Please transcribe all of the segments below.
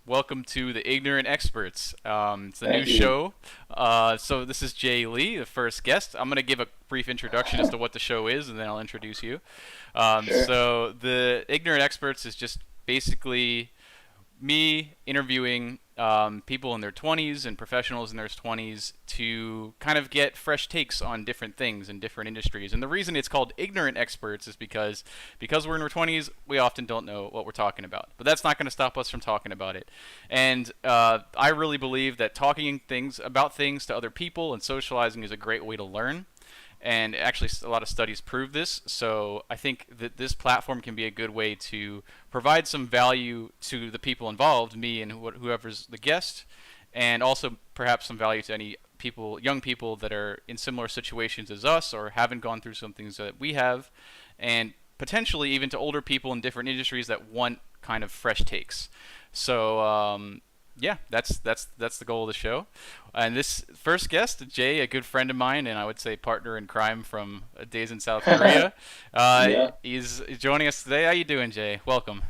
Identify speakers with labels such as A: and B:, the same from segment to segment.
A: Welcome to the Ignorant Experts. It's a new
B: Thank you.
A: show. So this is Jay Lee, the first guest. I'm going to give a brief introduction as to what the show is, and then I'll introduce you.
B: Sure.
A: So the Ignorant Experts is just basically me interviewing people in their 20s and professionals in their 20s to kind of get fresh takes on different things in different industries. And the reason it's called ignorant experts is because we're in our 20s, we often don't know what we're talking about. But that's not going to stop us from talking about it. And I really believe that talking things about things to other people and socializing is a great way to learn, and actually a lot of studies prove this. So I think that this platform can be a good way to provide some value to the people involved, me and whoever's the guest, and also perhaps some value to any people, young people that are in similar situations as us or haven't gone through some things that we have, and potentially even to older people in different industries that want kind of fresh takes. So yeah, that's the goal of the show. And this first guest, Jay, a good friend of mine, and I would say partner in crime from days in South Korea,
B: Yeah.
A: he's joining us today. How you doing, Jay? Welcome.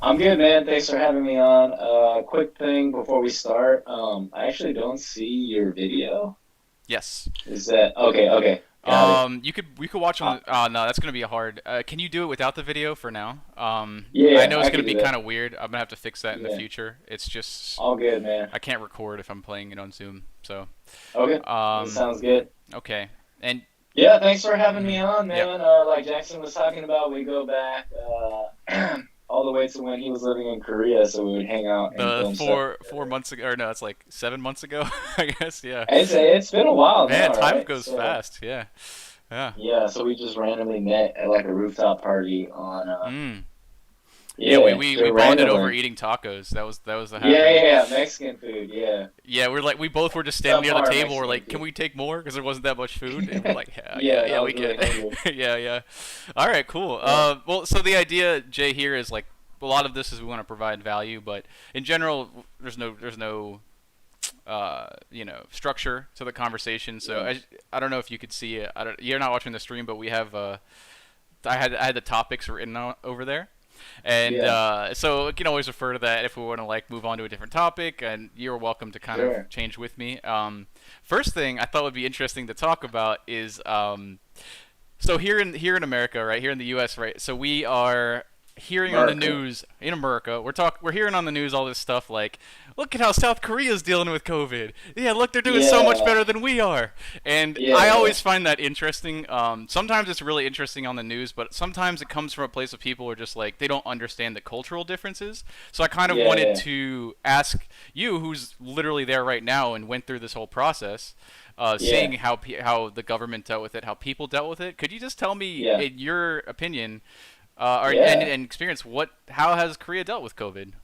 B: I'm good, man. Thanks for having me on. Quick thing before we start. I actually don't see your video.
A: Yes.
B: Is that okay? Okay, got it.
A: We could watch on
B: Uh,
A: the. No, that's gonna be hard. Can you do it without the video for now? I
B: yeah,
A: know it's
B: I
A: gonna
B: could
A: be
B: do
A: kind
B: that.
A: of weird. I'm gonna have to fix that in the
B: Yeah,
A: future. It's just
B: all good, man.
A: I can't record if I'm playing it on Zoom. So,
B: Okay, that
A: um,
B: sounds good.
A: okay. And
B: Yeah, thanks for having me
A: mhm,
B: on,
A: yep.
B: man. Like Jackson was talking about, we go back all the way to when he was living in Korea, so we would hang out and
A: The
B: film stuff
A: four
B: together.
A: months ago, or no, it's like 7 months ago, I guess. Yeah.
B: It's been a while
A: Man,
B: now,
A: time
B: right?
A: goes
B: So.
A: fast. Yeah. Yeah.
B: Yeah, so we just randomly met at like a rooftop party on
A: Mm. Yeah, we,
B: yeah,
A: we we
B: just
A: bonded over
B: randomly.
A: eating tacos. That was the
B: Yeah,
A: happening.
B: yeah, yeah, Mexican food, yeah.
A: Yeah, we both were just standing near the
B: Subpar
A: table. We're
B: Mexican
A: like, can
B: food.
A: we take more? Because there wasn't that much food. And we're like, yeah, yeah,
B: Yeah,
A: yeah,
B: I
A: we
B: was really
A: can.
B: hungry.
A: Yeah, yeah. All right, cool.
B: Yeah.
A: Well, so the idea, Jay, here is like a lot of this is we want to provide value, but in general, there's no structure to the conversation. So
B: Yeah.
A: I don't know if you could see it. You're not watching the stream, but we have I had the topics written over there. And
B: Yeah.
A: so we can always refer to that if we want to like move on to a different topic, and you're welcome to kind of
B: Sure.
A: change with me. First thing I thought would be interesting to talk about is so here in America, right here in the U.S., right. So we are hearing on the
B: America.
A: news in America. We're hearing on the news all this stuff like, look at how South Korea's dealing with COVID. Yeah, look, they're doing so much
B: Yeah.
A: better than we are. And
B: Yeah,
A: I
B: yeah.
A: always find that interesting. Sometimes it's really interesting on the news, but sometimes it comes from a place of people who are just like they don't understand the cultural differences. So I kind of
B: Yeah,
A: wanted
B: yeah.
A: to ask you, who's literally there right now and went through this whole process, seeing
B: Yeah.
A: how the government dealt with it, how people dealt with it. Could you just tell me,
B: Yeah.
A: in your opinion, or
B: Yeah.
A: and experience, how has Korea dealt with COVID?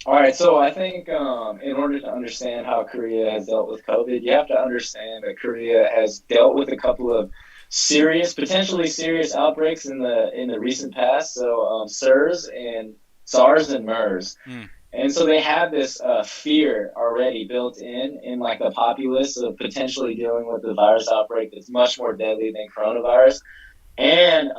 B: All right, so I think in order to understand how Korea has dealt with COVID, you have to understand that Korea has dealt with a couple of serious, potentially serious outbreaks in the recent past. So SARS and MERS,
A: Hmm.
B: and so they have this fear already built in like the populace of potentially dealing with the virus outbreak that's much more deadly than coronavirus, and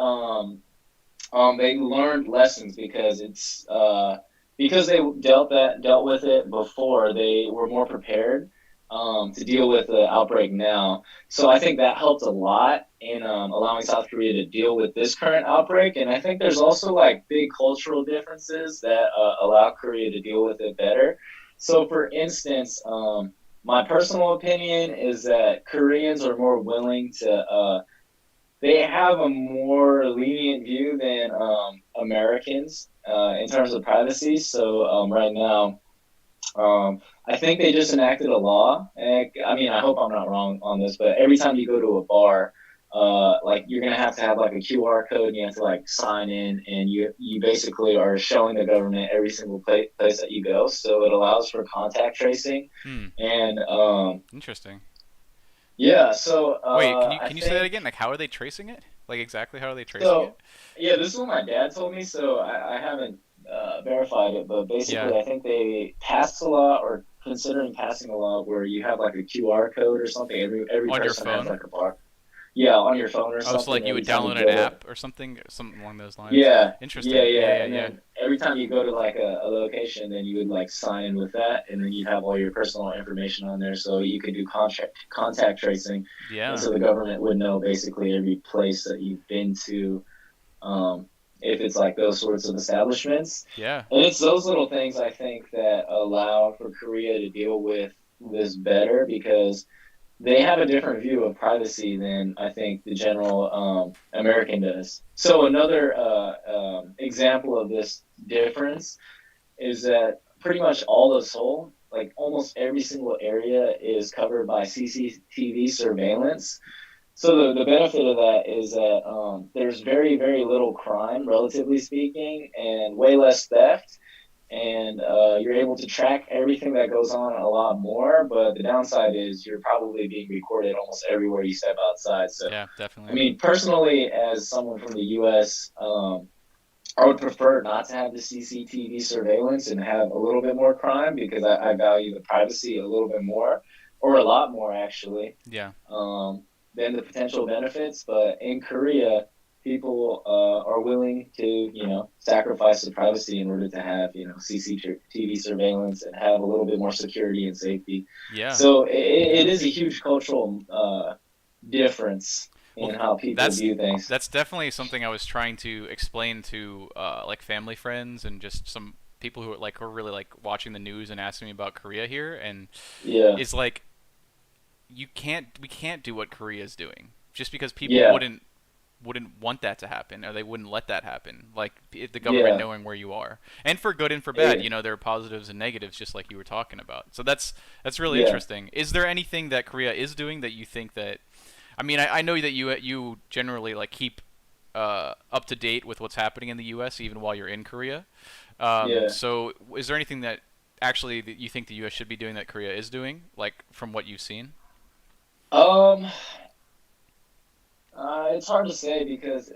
B: they learned lessons because they dealt with it before. They were more prepared to deal with the outbreak now. So I think that helped a lot in allowing South Korea to deal with this current outbreak. And I think there's also like big cultural differences that allow Korea to deal with it better. So, for instance, my personal opinion is that Koreans are more willing to they have a more lenient view than Americans in terms of privacy. So right now, I think they just enacted a law. I mean, I hope I'm not wrong on this, but every time you go to a bar, like you're gonna have to have like a QR code, and you have to like sign in, and you basically are showing the government every single place that you go. So it allows for contact tracing,
A: Hmm.
B: and
A: Interesting.
B: yeah. So
A: Wait, can you
B: I
A: can you say that
B: think
A: again? Like, how are they tracing it? Like, exactly how are they tracing it?
B: So, yeah, this is what my dad told me. So I haven't verified it, but
A: Yeah,
B: basically, I think they passed a law or considering passing a law where you have like a QR code or something. Every
A: on your
B: person has
A: phone.
B: like a bar. Yeah, on your phone or
A: Oh, so
B: something.
A: like you
B: Every
A: would
B: time you
A: download an
B: go to
A: app or something along those lines.
B: yeah, yeah,
A: Interesting. Yeah,
B: yeah,
A: yeah,
B: and
A: yeah.
B: then every time you go to like a location, then you would like sign with that, and then you'd have all your personal information on there, so you could do contact tracing, and
A: Yeah.
B: so the government would know basically every place that you've been to, if it's like those sorts of establishments.
A: Yeah.
B: And it's those little things I think that allow for Korea to deal with this better because they have a different view of privacy than I think the general American does. So another example of this difference is that pretty much all of Seoul, like almost every single area, is covered by CCTV surveillance. So the benefit of that is that there's very, very little crime, relatively speaking, and way less theft. And you're able to track everything that goes on a lot more. But the downside is you're probably being recorded almost everywhere you step outside. So,
A: Yeah,
B: I
A: definitely.
B: mean, personally, as someone from the U.S., I would prefer not to have the CCTV surveillance and have a little bit more crime because I value the privacy a little bit more, or a lot more actually,
A: Yeah.
B: than the potential benefits. But in Korea, people are willing to, sacrifice the privacy in order to have, CCTV surveillance and have a little bit more security and safety.
A: Yeah.
B: So it is a huge cultural difference
A: Well,
B: in how people
A: that's
B: view things.
A: that's definitely something I was trying to explain to like family friends and just some people who are really like watching the news and asking me about Korea here, and
B: Yeah,
A: is like we can't do what Korea is doing just because people
B: yeah,
A: wouldn't want that to happen or they wouldn't let that happen. Like the government
B: yeah.
A: knowing where you are, and for good and for bad,
B: Eh,
A: there are positives and negatives, just like you were talking about. So that's really
B: yeah.
A: interesting. Is there anything that Korea is doing that you think that I mean, I know that you generally like keep up to date with what's happening in the U.S. even while you're in Korea.
B: Yeah.
A: So, is there anything that actually that you think the U.S. should be doing that Korea is doing, like from what you've seen?
B: Um, it's hard to say because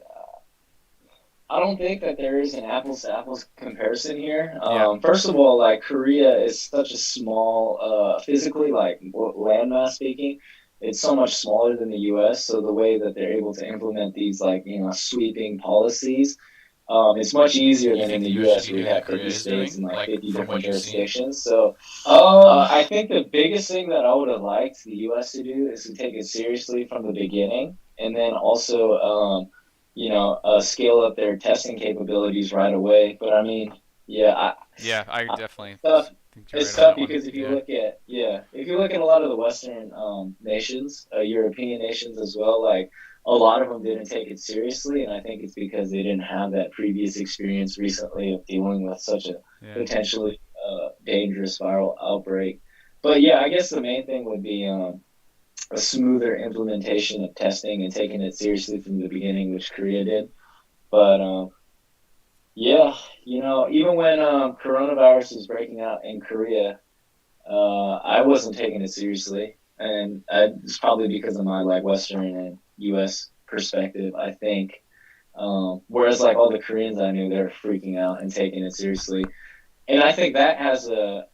B: I don't think that there is an apples to apples comparison here.
A: Yeah,
B: First of all, like Korea is such a small, physically, like landmass speaking, it's so much smaller than the U.S. So the way that they're able to implement these like sweeping policies, it's much easier
A: you
B: than in
A: think the
B: the
A: U.S. should
B: U.S.
A: be
B: where you
A: doing that
B: have
A: Korea
B: 50
A: is
B: states
A: doing,
B: and like
A: like
B: 50
A: from
B: different
A: what you've seen?
B: jurisdictions. So I think the biggest thing that I would have liked the U.S. to do is to take it seriously from the beginning, and then also, scale up their testing capabilities right away. But I mean, yeah,
A: Yeah, I
B: I
A: definitely
B: tough.
A: think you're right
B: It's
A: on
B: tough
A: that one.
B: because if you
A: Yeah,
B: look at if you look at a lot of the Western nations, European nations as well, like a lot of them didn't take it seriously, and I think it's because they didn't have that previous experience recently of dealing with such a
A: yeah.
B: potentially dangerous viral outbreak. But yeah, I guess the main thing would be a smoother implementation of testing and taking it seriously from the beginning, which Korea did. But yeah, even when coronavirus was breaking out in Korea, I wasn't taking it seriously, and it's probably because of my like Western and U.S. perspective, I think. Whereas like all the Koreans I knew, they were freaking out and taking it seriously, and I think that has a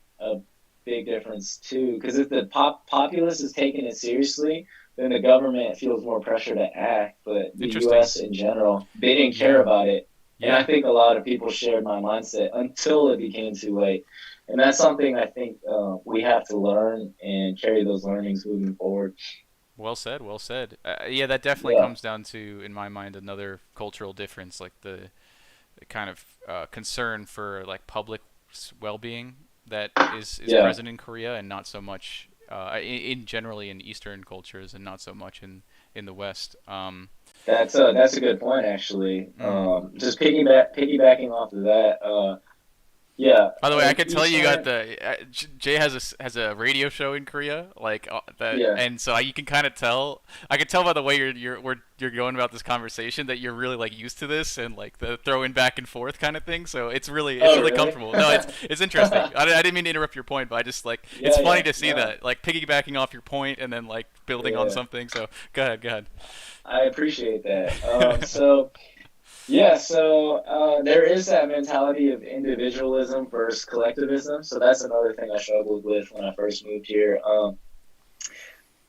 B: big difference too. Because if the populace is taking it seriously, then the government feels more pressure to act. But the
A: Interesting.
B: U.S. in general, they didn't care
A: Yeah,
B: about it, and I
A: yeah.
B: think a lot of people shared my mindset until it became too late. And that's something I think we have to learn and carry those learnings moving forward.
A: Well said. Well said. Yeah, that definitely
B: Yeah,
A: comes down to, in my mind, another cultural difference, like the kind of concern for like public well-being that is
B: yeah.
A: present in Korea, and not so much in generally in Eastern cultures, and not so much in the West.
B: That's a good point, actually.
A: Mm.
B: Just piggybacking off of that. Yeah,
A: By the way, I
B: in
A: could tell you got
B: Eastern,
A: the Jay has has a radio show in Korea, like that,
B: yeah,
A: and so you can kind of tell. I could tell by the way you're going about this conversation that you're really like used to this and like the throwing back and forth kind of thing. So it's
B: oh,
A: really
B: really?
A: comfortable. No, it's interesting. I didn't mean to interrupt your point, but I just like it's
B: Yeah,
A: funny
B: yeah,
A: to see
B: no,
A: that like piggybacking off your point and then like building on
B: yeah.
A: something. So go ahead, go ahead.
B: I appreciate that. So there is that mentality of individualism versus collectivism. So that's another thing I struggled with when I first moved here.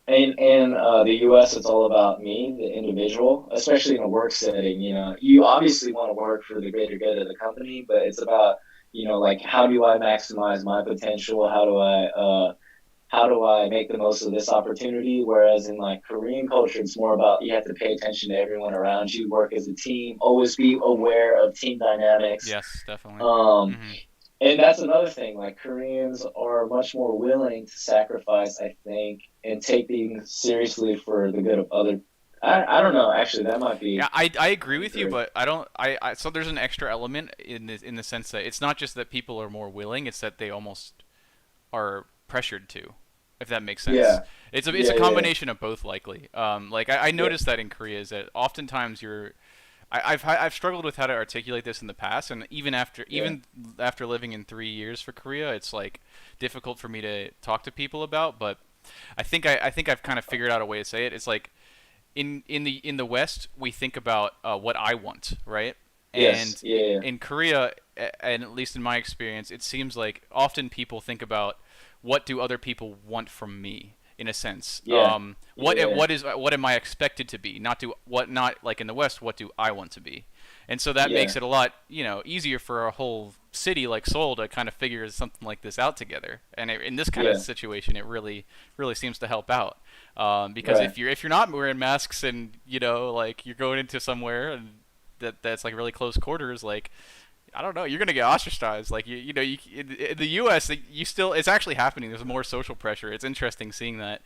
B: In the U.S., it's all about me, the individual, especially in a work setting. You obviously want to work for the greater good of the company, but it's about, like, how do I maximize my potential? How do I make the most of this opportunity? Whereas in like Korean culture, it's more about you have to pay attention to everyone around you, work as a team, always be aware of team dynamics.
A: Yes, definitely.
B: Um,
A: Hmm.
B: and that's another thing. Like Koreans are much more willing to sacrifice, I think, and take things seriously for the good of other. I don't know. Actually, that might
A: Yeah,
B: be
A: I agree with you,
B: incorrect.
A: but I don't. I so there's an extra element in the sense that it's not just that people are more willing; it's that they almost are pressured to, if that makes sense.
B: Yeah,
A: It's a
B: yeah, yeah,
A: combination of both, likely. Like I
B: yeah,
A: noticed that in Korea is that oftentimes I've struggled with how to articulate this in the past, and
B: yeah,
A: even after living in 3 years for Korea, it's like difficult for me to talk to people about. But I think I've kind of figured out a way to say it. It's like in the West, we think about what I want, right?
B: yes,
A: And
B: yeah, yeah,
A: in Korea, and at least in my experience, it seems like often people think about what do other people want from me, in a sense.
B: yeah, yeah, yeah,
A: What am I expected to be? Not like in the West. What do I want to be? And so that
B: yeah,
A: makes it a lot, easier for a whole city like Seoul to kind of figure something like this out together. And in this kind of
B: yeah.
A: situation, it really seems to help out. Because
B: Right.
A: if you're not wearing masks and like you're going into somewhere and that's like really close quarters, like I don't know, you're gonna get ostracized. Like in the U.S. you still it's actually happening. There's more social pressure. It's interesting seeing that,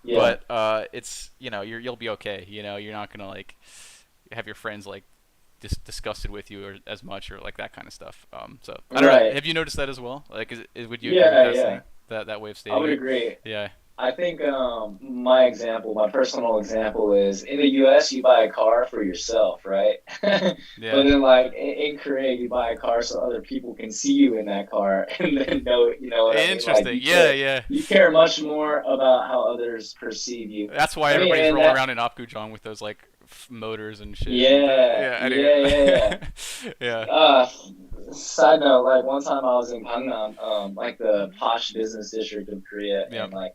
B: Yeah.
A: but it's you'll be okay. You're not gonna like have your friends like disgusted with you or as much or like that kind of stuff. So I don't know.
B: Right.
A: Have you noticed that as well? Like, would you agree with
B: Yeah,
A: that
B: yeah.
A: thing? That way of
B: I
A: stating
B: would
A: it?
B: agree.
A: Yeah.
B: I think my personal example is in the US you buy a car for yourself, right? But
A: Yeah.
B: then like in Korea you buy a car so other people can see you in that car and then know, you know what I mean? Like
A: Interesting. Yeah, yeah.
B: you care much more about how others perceive you.
A: That's why
B: I mean,
A: everybody's
B: and
A: rolling
B: that
A: around in apgujeong with those like motors and shit. And
B: yeah,
A: yeah.
B: yeah, yeah, yeah.
A: Anyway. Yeah.
B: Uh, Side note, like one time I was in Gangnam, like the posh business district of Korea,
A: Yep.
B: and like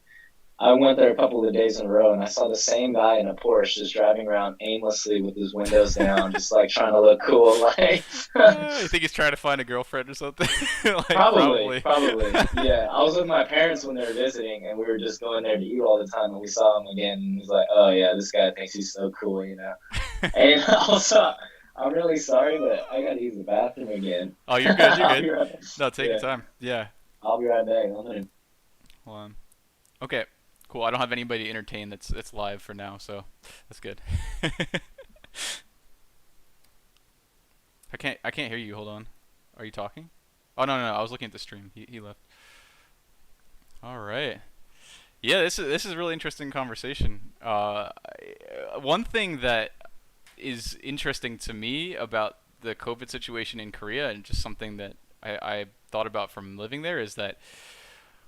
B: I went there a couple of days in a row, and I saw the same guy in a Porsche just driving around aimlessly with his windows down, just like trying to look cool. Like
A: You think he's trying to find a girlfriend or something? Like
B: probably,
A: probably.
B: probably, yeah. I was with my parents when they were visiting, and we were just going there to eat all the time, and we saw him again, and he's like, "Oh yeah, this guy thinks he's so cool, you know." And also, I'm really sorry, but I gotta use the bathroom again.
A: Oh, you're good. You're
B: I'll
A: good.
B: be right.
A: No, take your
B: Yeah,
A: time. Yeah.
B: I'll be right back. I'm gonna.
A: Hold on. Okay. Cool. I don't have anybody to entertain that's live for now, so that's good. I can't hear you. Hold on. Are you talking? Oh no, no, no. I was looking at the stream. He left. All right. Yeah, this is a really interesting conversation. One thing that is interesting to me about the COVID situation in Korea, and just something that I thought about from living there, is that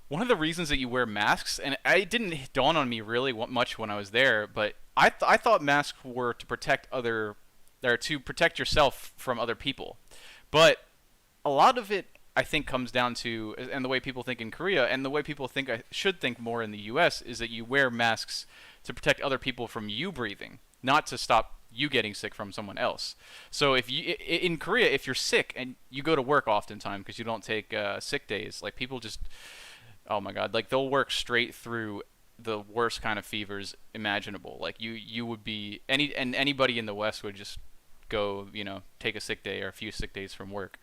A: one of the reasons that you wear masks, and it didn't dawn on me really much when I was there, but I thought masks were to protect to protect yourself from other people, but a lot of it I think comes down to, and the way people think in Korea, and the way people think I should think more in the U.S., is that you wear masks to protect other people from you breathing, not to stop you getting sick from someone else. So if you in Korea, if you're sick and you go to work oftentimes because you don't take sick days, like people just, oh my god, like they'll work straight through the worst kind of fevers imaginable. Like you would be anybody in the West would just go, take a sick day or a few sick days from work.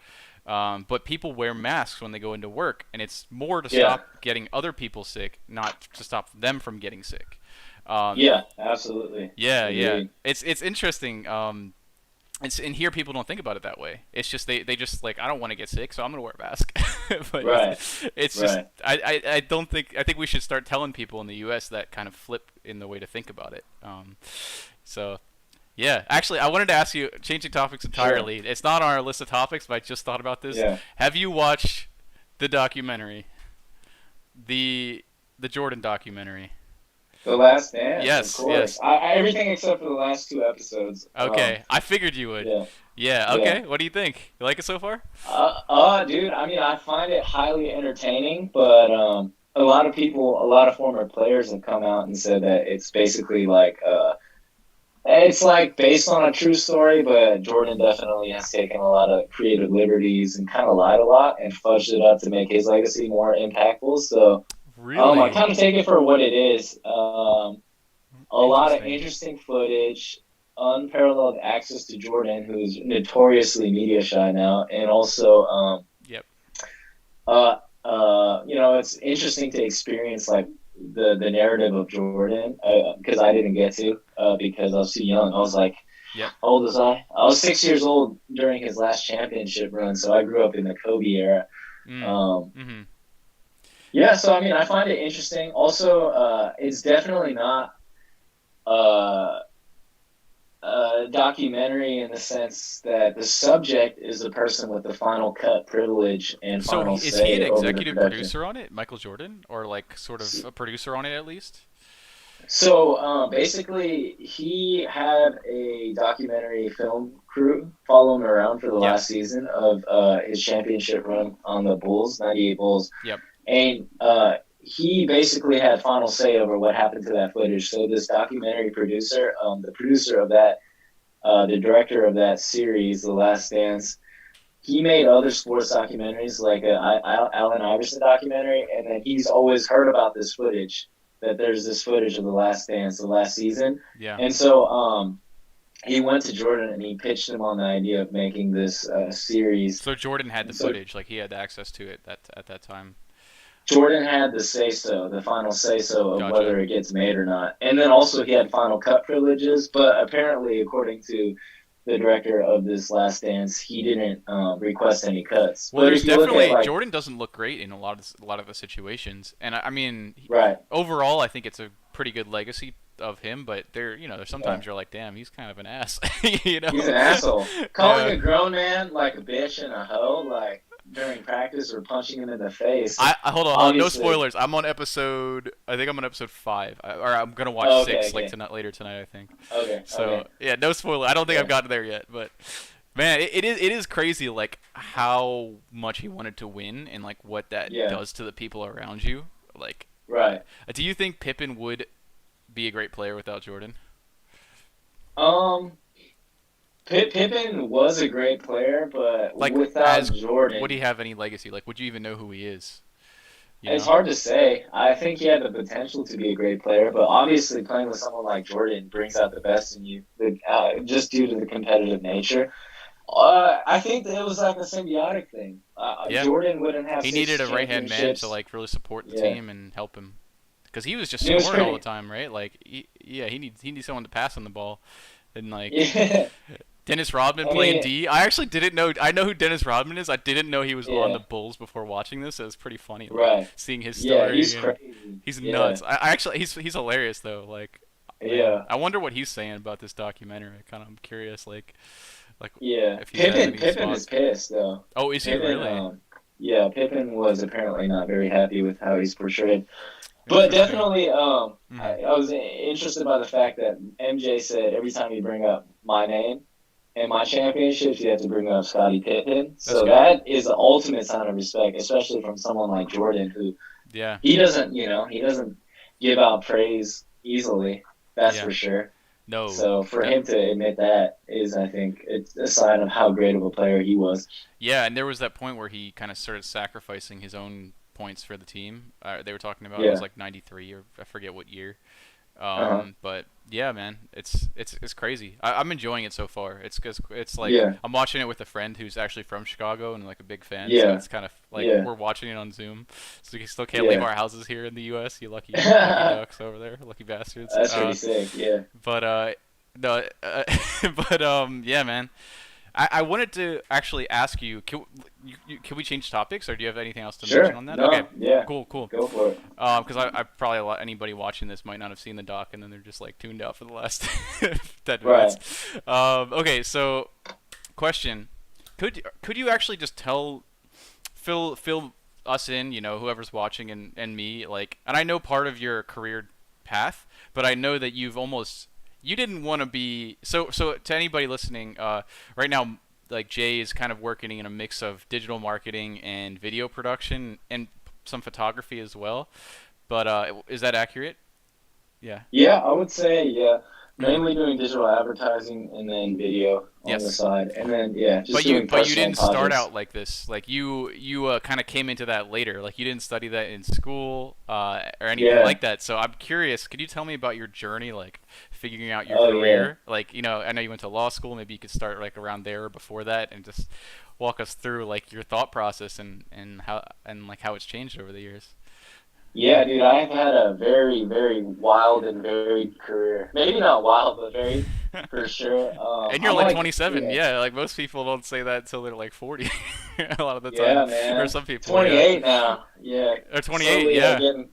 A: But people wear masks when they go into work, and it's more to
B: Yeah,
A: stop getting other people sick, not to stop them from getting sick. Um,
B: yeah, absolutely.
A: yeah, yeah.
B: Agreed.
A: It's interesting. And here people don't think about it that way. It's just they just like, I don't want to get sick, so I'm gonna wear a mask. But
B: Right,
A: it's just
B: right.
A: I think we should start telling people in the U.S. that kind of flip in the way to think about it. So yeah, actually, I wanted to ask you, changing topics
B: Sure.
A: entirely. It's not on our list of topics, but I just thought about this.
B: Yeah.
A: Have you watched the documentary, the Jordan documentary?
B: The Last Dance, of
A: Yes,
B: course.
A: yes.
B: Everything except for the last two episodes.
A: Okay, I figured you would.
B: Yeah,
A: Yeah.
B: yeah.
A: Okay. What do you think? You like it so far?
B: Dude, I mean, I find it highly entertaining, but a lot of people, a lot of former players have come out and said that it's basically like it's like based on a true story, but Jordan definitely has taken a lot of creative liberties and kind of lied a lot and fudged it up to make his legacy more impactful. So I
A: Really
B: kind of take it for what it is. A lot of
A: interesting.
B: interesting footage, unparalleled access to Jordan, who's notoriously media shy now, and also
A: Yep.
B: it's interesting to experience like the narrative of Jordan because I didn't get to because I was too young. I was like,
A: Yep.
B: how old was I? I was 6 years old during his last championship run, so I grew up in the Kobe era.
A: Mm.
B: Um,
A: Mhm.
B: yeah, so I mean, I find it interesting. Also, it's definitely not uh, a documentary in the sense that the subject is the person with the final cut privilege and
A: So
B: final
A: is he an
B: say over the
A: executive
B: production.
A: producer on it, Michael Jordan, or like sort of a producer on it at least?
B: So basically, he had a documentary film crew follow him around for the
A: Yep.
B: last season of his championship run on the Bulls, 98 Bulls.
A: Yep.
B: And he basically had final say over what happened to that footage. So this documentary producer, the producer of that, the director of that series, The Last Dance, he made other sports documentaries like Allen Iverson documentary, and then he's always heard about this footage that there's this footage of the Last Dance, the last season,
A: Yeah.
B: and so he went to Jordan and he pitched him on the idea of making this series.
A: So Jordan had the
B: And so
A: footage, like he had access to it at that time.
B: Jordan had the say so, the final say so of
A: Gotcha.
B: whether it gets made or not, and then also he had final cut privileges. But apparently, according to the director of this Last Dance, he didn't request any cuts.
A: Well,
B: But
A: there's
B: if you look at
A: definitely
B: like
A: Jordan doesn't look great in a lot of the situations, and I mean,
B: right,
A: overall, I think it's a pretty good legacy of him. But there's
B: yeah.
A: sometimes you're like, damn, he's kind of an ass, you
B: He's
A: know?
B: an asshole. Calling
A: Yeah.
B: a grown man like a bitch and a hoe, like during practice or punching him in the face.
A: I hold on, no
B: Obviously.
A: spoilers. I think I'm on episode 5, or I'm gonna watch
B: Oh, okay,
A: 6 like
B: okay,
A: tonight, later tonight, I think.
B: okay.
A: So yeah, no spoiler. I don't think I've
B: Yeah,
A: gotten there yet, but man, it is crazy like how much he wanted to win and like what that
B: yeah,
A: does to the people around you. Like,
B: right.
A: do you think Pippen would be a great player without Jordan?
B: Um, Pippen was a great player, but
A: Like,
B: without
A: as would he
B: Jordan,
A: have any legacy? Like, would you even know who he is? You
B: it's
A: know?
B: hard to say. I think he had the potential to be a great player, but obviously playing with someone like Jordan brings out the best in you, just due to the competitive nature. I think that it was like a symbiotic thing.
A: Yeah.
B: Jordan wouldn't have
A: He
B: six
A: needed a right hand man to
B: championships.
A: like really support the
B: Yeah,
A: team and help him, because he was just
B: it was
A: scoring all the
B: pretty.
A: time, right? Like, yeah, he needs someone to pass on the ball, and like
B: Yeah,
A: Dennis Rodman
B: I
A: playing
B: mean,
A: D. I actually didn't know. I know who Dennis Rodman is. I didn't know he was on the
B: yeah,
A: Bulls before watching this. It was pretty funny, like
B: right.
A: seeing his
B: Yeah, he's
A: story, and
B: crazy.
A: he's
B: Yeah,
A: nuts. I actually he's hilarious though. Like, man,
B: yeah,
A: I wonder what he's saying about this documentary. I kind of am curious, like
B: yeah.
A: if he has
B: Pippen,
A: any
B: Pippen is
A: spots.
B: pissed though.
A: Oh, is he
B: Pippen,
A: really?
B: yeah, Pippen was apparently not very happy with how he's portrayed. But
A: Interesting.
B: definitely,
A: Hmm.
B: I was interested by the fact that MJ said every time you bring up my name and my championships, you have to bring up Scottie Pippen.
A: That's
B: So
A: good.
B: that is the ultimate sign of respect, especially from someone like Jordan, who
A: Yeah.
B: he doesn't give out praise easily. That's
A: Yeah.
B: for sure.
A: No.
B: So for
A: That.
B: him to admit that is, I think, it's a sign of how great of a player he was.
A: Yeah, and there was that point where he kind of started sacrificing his own points for the team. They were talking about it was
B: Yeah.
A: like '93 or I forget what year.
B: Uh huh.
A: But yeah, man, it's crazy. I'm enjoying it so far. It's like
B: Yeah.
A: I'm watching it with a friend who's actually from Chicago and like a big fan. So
B: Yeah.
A: it's kind of like
B: Yeah.
A: we're watching it on Zoom. So we still can't leave
B: Yeah.
A: our houses here in the U.S. You lucky ducks over there, lucky bastards.
B: That's pretty sick. Yeah.
A: But no, but yeah, man. I wanted to actually ask you, can we change topics, or do you have anything else to mention
B: Sure.
A: on that? Okay,
B: No. Yeah.
A: cool, cool.
B: Go for it.
A: Because I probably anybody watching this might not have seen the doc, and then they're just like tuned out for the last 10 minutes.
B: Right.
A: Okay, so question: could you actually just fill us in, whoever's watching and me, like, and I know part of your career path, but I know that you didn't want to be so to anybody listening right now, like Jay is kind of working in a mix of digital marketing and video production, and some photography as well. But is that accurate? Yeah.
B: Yeah, I would say, yeah,
A: Mhm.
B: mainly doing digital advertising and then video on the
A: Yes.
B: side. And then, yeah, just
A: But you
B: doing
A: but you
B: personal
A: didn't start
B: projects.
A: out like this. Like you kind of came into that later. Like you didn't study that in school or anything
B: Yeah.
A: like that. So I'm curious. Could you tell me about your journey, like figuring out your
B: Oh, yeah.
A: career? Like I know you went to law school. Maybe you could start like around there or before that, and just walk us through like your thought process and how and like how it's changed over the years.
B: Yeah, dude, I've had a very, very wild and varied career. Maybe not wild, but varied for sure.
A: And you're
B: I'm
A: like
B: like,
A: 27.
B: yeah,
A: Yeah, like most people don't say that until they're like 40. A lot of the time,
B: yeah,
A: or
B: man.
A: some people, yeah.
B: 28 now. Yeah,
A: Or 28,
B: slowly
A: yeah.
B: getting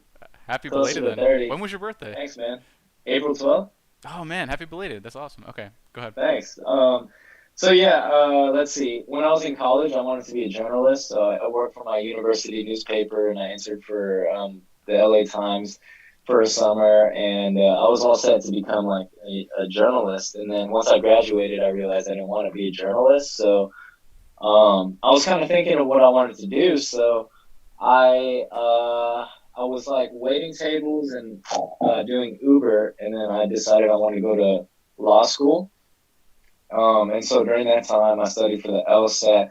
A: Happy
B: closer
A: belated
B: to
A: then.
B: 30.
A: When was your birthday?
B: Thanks, man. April 12th?
A: Oh man, happy belated. That's awesome. Okay, go ahead.
B: Thanks. So yeah, let's see. When I was in college, I wanted to be a journalist. I worked for my university newspaper, and I answered for the LA Times for a summer. And I was all set to become like a journalist. And then once I graduated, I realized I didn't want to be a journalist. So I was kind of thinking of what I wanted to do. So I was like waiting tables and doing Uber, and then I decided I wanted to go to law school. And so during that time, I studied for the LSAT,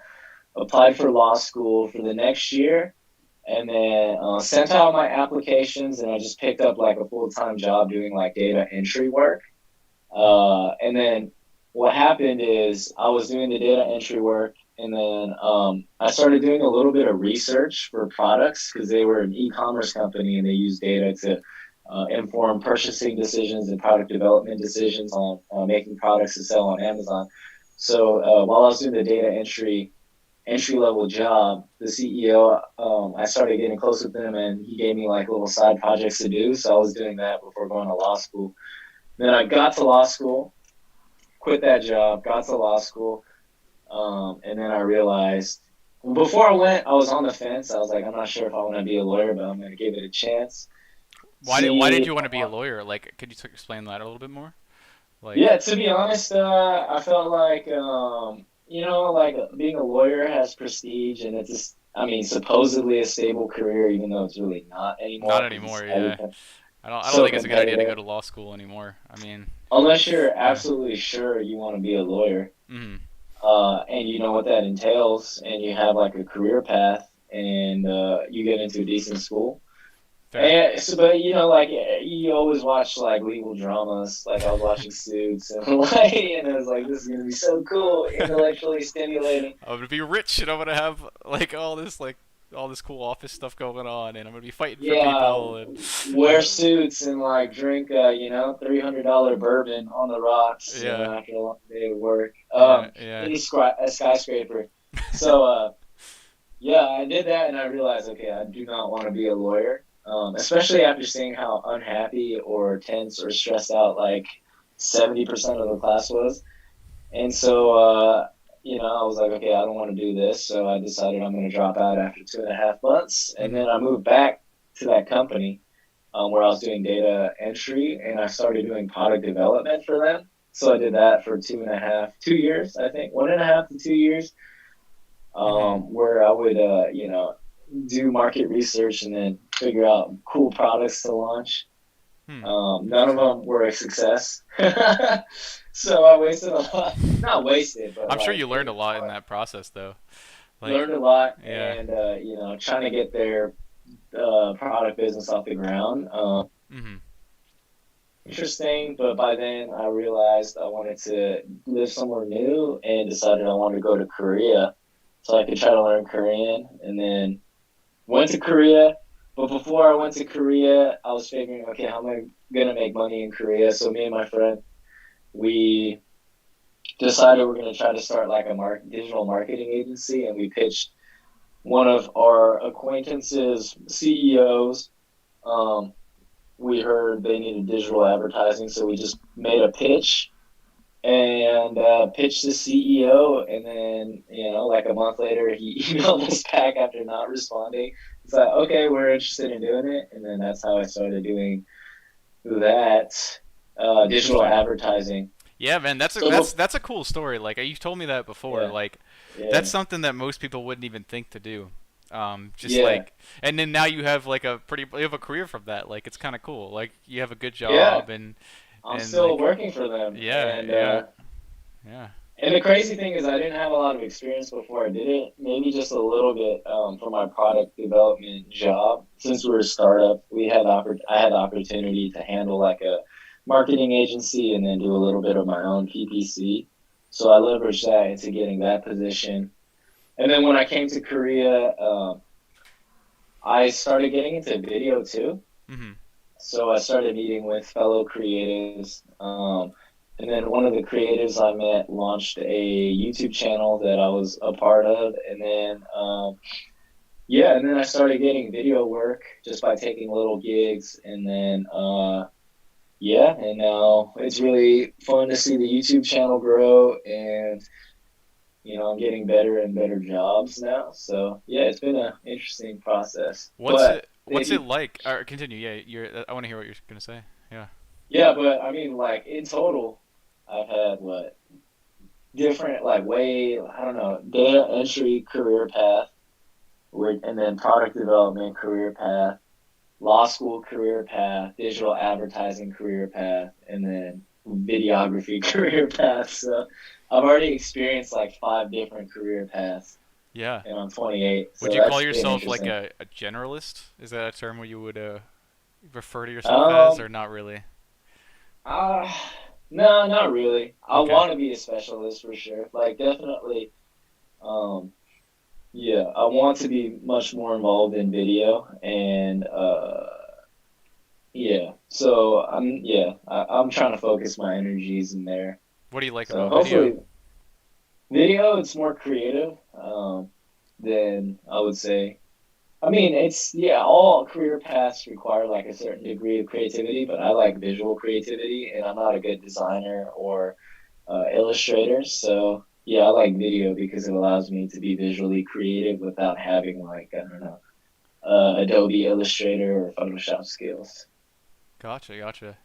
B: applied for law school for the next year, and then sent out my applications. And I just picked up like a full time job doing like data entry work.
A: Hmm.
B: And then what happened is I was doing the data entry work, and then I started doing a little bit of research for products because they were an e-commerce company and they use data to inform purchasing decisions and product development decisions on making products to sell on Amazon. So while I was doing the data entry level job, the CEO, I started getting close with him, and he gave me like little side projects to do. So I was doing that before going to law school. Then I got to law school, quit that job, got to law school, and then I realized before I went, I was on the fence. I was like, I'm not sure if I want to be a lawyer, but I'm going to give it a chance.
A: Why did
B: See,
A: you want to be a lawyer? Like, could you explain that a little bit more? Like,
B: yeah, to be honest, I felt like, like being a lawyer has prestige, and it's just, I mean, supposedly a stable career, even though it's really not
A: not
B: anymore because it's
A: anymore. Yeah,
B: everything
A: I don't
B: so
A: think it's a good idea to go
B: competitive.
A: to law school anymore. I mean,
B: Unless you're
A: yeah.
B: absolutely sure you want to be a lawyer,
A: Hmm.
B: and you know what that entails, and you have like a career path, and you get into a decent school.
A: Fair.
B: And so, but like you always watch like legal dramas. Like I was watching Suits, and like, and I was like, this is gonna be so cool, intellectually stimulating.
A: I'm gonna be rich, and I'm gonna have like all this cool office stuff going on, and I'm gonna be fighting for
B: Yeah,
A: people, and
B: wear suits and like drink, $300 bourbon on the rocks,
A: yeah,
B: after a long day of work,
A: yeah, yeah.
B: in a skyscraper. So, yeah, I did that, and I realized, okay, I do not want to be a lawyer, especially after seeing how unhappy or tense or stressed out like 70% of the class was. And so, I was like, okay, I don't want to do this. So I decided I'm going to drop out after 2.5 months. And
A: Hmm.
B: then I moved back to that company where I was doing data entry, and I started doing product development for them. So I did that for 2.5, 2 years, I think, 1.5 to 2 years,
A: Hmm.
B: where I would, do market research and then figure out cool products to launch.
A: Hmm.
B: None of
A: Interesting.
B: them were a success. So I wasted a lot, not wasted, but
A: I'm sure
B: like
A: you learned a lot in that process, though. Like,
B: learned a lot,
A: yeah.
B: and trying to get their product business off the ground.
A: Hmm.
B: Interesting, but by then I realized I wanted to live somewhere new and decided I wanted to go to Korea so I could try to learn Korean, and then went to Korea. But before I went to Korea, I was figuring, okay, how am I gonna make money in Korea? So me and my friend, we decided we're going to try to start like a digital marketing agency, and we pitched one of our acquaintances CEOs. um, we heard they needed digital advertising, so we just made a pitch and pitched the CEO, and then like a month later he emailed us back after not responding. It's like, okay, we're interested in doing it, and then that's how I started doing that, digital
A: Interesting.
B: advertising.
A: Yeah, man,
B: So
A: that's a cool story. Like you've told me that before.
B: yeah,
A: Like that's
B: yeah.
A: something that most people wouldn't even think to do. Just
B: Yeah.
A: like, and then now you have a career from that. Like it's kind of cool. Like you have a good
B: Yeah.
A: job
B: I'm
A: and
B: still
A: like,
B: working for them,
A: yeah, yeah, yeah.
B: and the crazy thing is I didn't have a lot of experience before I did it. Maybe just a little bit for my product development job. Since we were a startup, I had the opportunity to handle like a marketing agency and then do a little bit of my own PPC. So I leveraged that into getting that position. And then when I came to Korea, I started getting into video too.
A: Mhm.
B: So I started meeting with fellow creatives. And then one of the creatives I met launched a YouTube channel that I was a part of. And then, yeah, and then I started getting video work just by taking little gigs. And then, yeah, and now it's really fun to see the YouTube channel grow. And, I'm getting better and better jobs now. So, yeah, it's been an interesting process. But
A: What's it like? Or continue. Yeah, I want to hear what you're gonna say. Yeah.
B: yeah, but I mean, like in total, I've had what different, like way, I don't know, data entry career path, and then product development career path, law school career path, digital advertising career path, and then videography career path. So I've already experienced like five different career paths,
A: Yeah.
B: and I'm 28,
A: Would
B: so
A: you call
B: that's been
A: yourself like
B: interesting.
A: a generalist? Is that a term what you would refer to yourself as,
B: Um,
A: or not really?
B: uh, no, not really. I
A: Okay.
B: want to be a specialist for sure. Like definitely. Um, Yeah, I want to be much more involved in video and yeah. So I'm trying to focus my energies in there.
A: What do you like
B: So
A: about video?
B: hopefully video it's more creative than I would say. I mean, it's yeah, all career paths require like a certain degree of creativity, but I like visual creativity and I'm not a good designer or illustrator. So yeah, I like video because it allows me to be visually creative without having like I don't know Adobe Illustrator or Photoshop skills.
A: Gotcha, gotcha.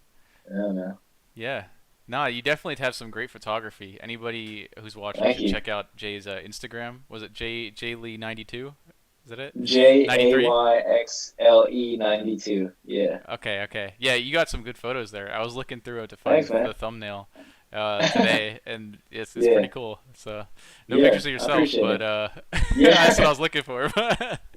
B: I don't know.
A: Yeah. Nah, you definitely have some great photography. Anybody who's watching
B: Thank
A: should
B: you.
A: check out Jay's Instagram. Was it J Lee 92? Is that it?
B: J A
A: 93?
B: Y X L E 92. Yeah.
A: Okay, okay. Yeah, you got some good photos there. I was looking through it to find
B: Thanks, man.
A: the thumbnail today, and it's pretty
B: Yeah.
A: cool. So, no
B: Yeah.
A: pictures of
B: I
A: yourself,
B: appreciate
A: but
B: it.
A: that's what I
B: Yeah.
A: was looking for.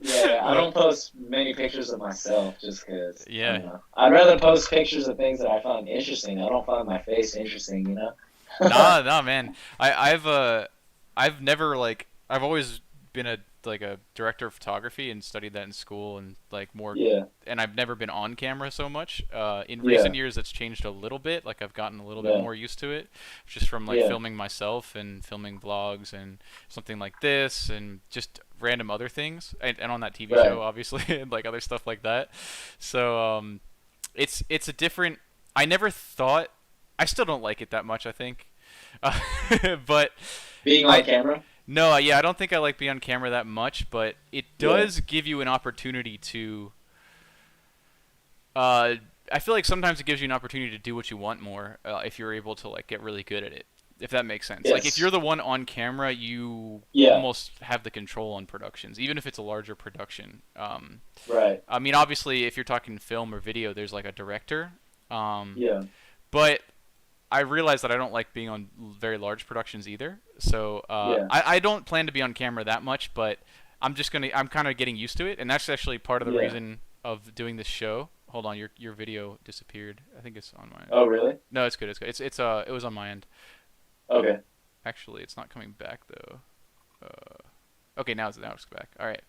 B: Yeah. I
A: Uh,
B: don't post many pictures of myself just because I
A: yeah.
B: don't know. I'd rather post pictures of things that I find interesting. I don't find my face interesting, you know?
A: Nah, nah, man. I've never like I've always been a director of photography and studied that in school and like more
B: Yeah.
A: and I've never been on camera so much. In recent
B: Yeah.
A: years, that's changed a little bit. Like I've gotten a little bit
B: Yeah.
A: more used to it, just from like
B: Yeah.
A: filming myself and filming vlogs and something like this and just random other things and on that TV show
B: Right.
A: obviously and like other stuff like that. So it's a different. I never thought. I still don't like it that much. I think, uh, but
B: Being on
A: I
B: camera?
A: no, yeah, I don't think I like being on camera that much. But it
B: Yeah.
A: does give you an opportunity to. Uh, I feel like sometimes it gives you an opportunity to do what you want more if you're able to like get really good at it. If that makes sense. Like if you're
B: Yes.
A: the one on camera, you
B: Yeah.
A: almost have the control on productions, even if it's a larger production.
B: Right.
A: I mean, obviously, if you're talking film or video, there's like a director. Um,
B: Yeah.
A: but I realize that I don't like being on very large productions either. So
B: Yeah.
A: I don't plan to be on camera that much, but I'm kind of getting used to it, and that's actually part of the
B: Yeah.
A: reason of doing this show. Hold on, your video disappeared. I think it's on mine.
B: Oh, really?
A: No, it's good. It's good. It was on my end.
B: Okay.
A: Actually, it's not coming back though. Okay, now it's back. All right.